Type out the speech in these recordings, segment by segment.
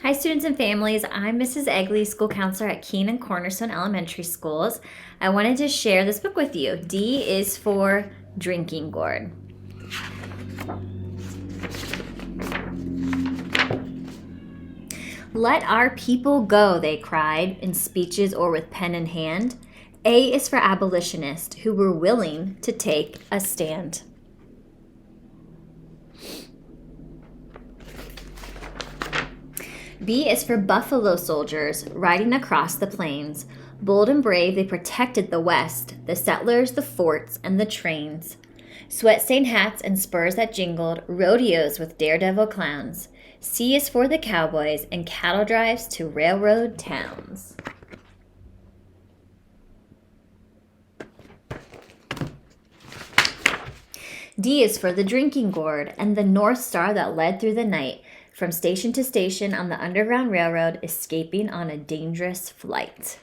Hi, students and families. I'm Mrs. Egley, school counselor at Keene and Cornerstone Elementary Schools. I wanted to share this book with you. D is for Drinking Gourd. Let our people go, they cried, in speeches or with pen in hand. A is for abolitionists who were willing to take a stand. B is for buffalo soldiers riding across the plains. Bold and brave, they protected the West, the settlers, the forts, and the trains. Sweat-stained hats and spurs that jingled, rodeos with daredevil clowns. C is for the cowboys and cattle drives to railroad towns. D is for the drinking gourd and the North Star that led through the night, from station to station on the Underground Railroad, escaping on a dangerous flight.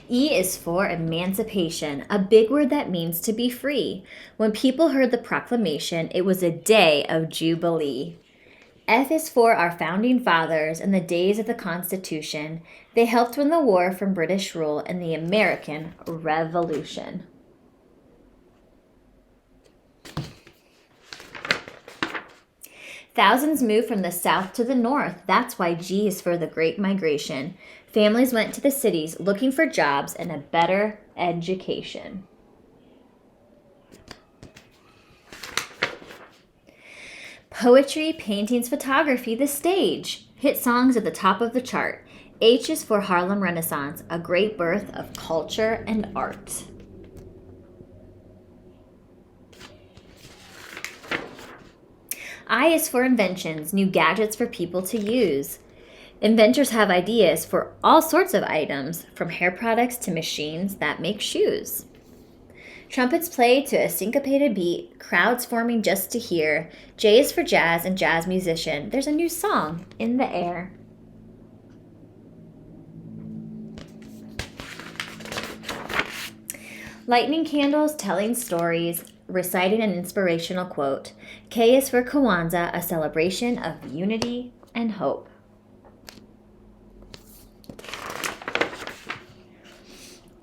E is for emancipation, a big word that means to be free. When people heard the proclamation, it was a day of jubilee. F is for our founding fathers in the days of the Constitution. They helped win the war from British rule and the American Revolution. Thousands moved from the south to the north. That's why G is for the Great Migration. Families went to the cities looking for jobs and a better education. Poetry, paintings, photography, the stage. Hit songs at the top of the chart. H is for Harlem Renaissance, a great birth of culture and art. I is for inventions, new gadgets for people to use. Inventors have ideas for all sorts of items, from hair products to machines that make shoes. Trumpets play to a syncopated beat, crowds forming just to hear. J is for jazz and jazz musician. There's a new song in the air. Lighting candles, telling stories, reciting an inspirational quote. K is for Kwanzaa, a celebration of unity and hope.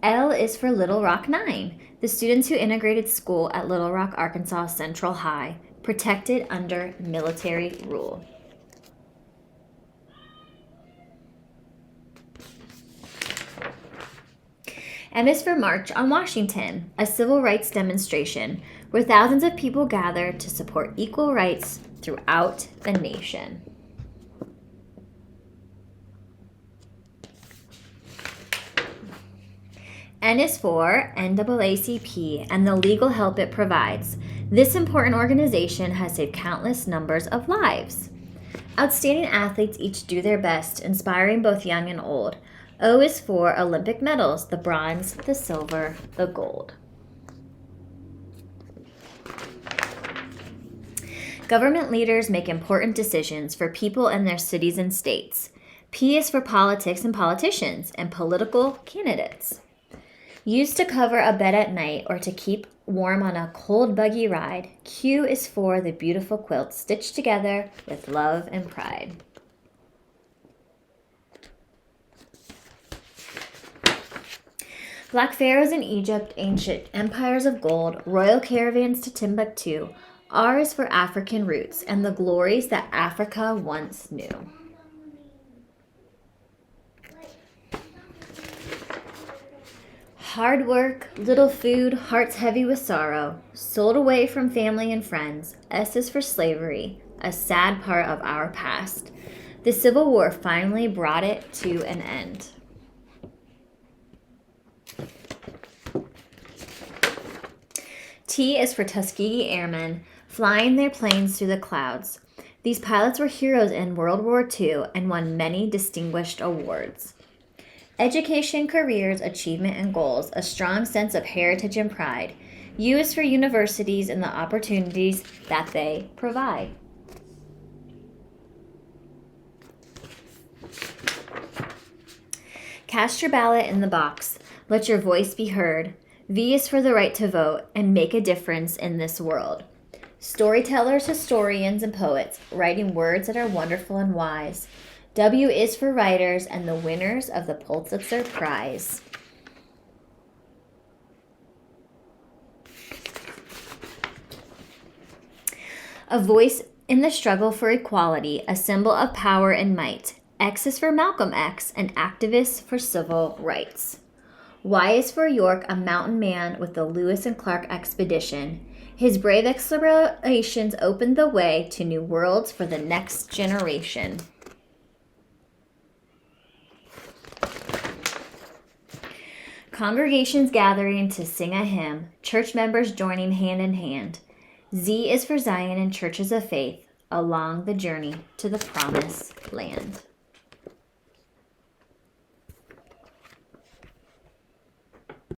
L is for Little Rock 9, the students who integrated school at Little Rock, Arkansas Central High, protected under military rule. M is for March on Washington, a civil rights demonstration where thousands of people gathered to support equal rights throughout the nation. N is for NAACP and the legal help it provides. This important organization has saved countless numbers of lives. Outstanding athletes each do their best, inspiring both young and old. O is for Olympic medals, the bronze, the silver, the gold. Government leaders make important decisions for people in their cities and states. P is for politics and politicians and political candidates. Used to cover a bed at night or to keep warm on a cold buggy ride, Q is for the beautiful quilt stitched together with love and pride. Black pharaohs in Egypt, ancient empires of gold, royal caravans to Timbuktu. R is for African roots and the glories that Africa once knew. Hard work, little food, hearts heavy with sorrow, sold away from family and friends. S is for slavery, a sad part of our past. The Civil War finally brought it to an end. T is for Tuskegee Airmen, flying their planes through the clouds. These pilots were heroes in World War II and won many distinguished awards. Education, careers, achievement, and goals, a strong sense of heritage and pride. U is for universities and the opportunities that they provide. Cast your ballot in the box. Let your voice be heard. V is for the right to vote and make a difference in this world. Storytellers, historians, and poets, writing words that are wonderful and wise. W is for writers and the winners of the Pulitzer Prize. A voice in the struggle for equality, a symbol of power and might. X is for Malcolm X, an activist for civil rights. Y is for York, a mountain man with the Lewis and Clark expedition. His brave explorations opened the way to new worlds for the next generation. Congregations gathering to sing a hymn, church members joining hand in hand. Z is for Zion and churches of faith along the journey to the promised land.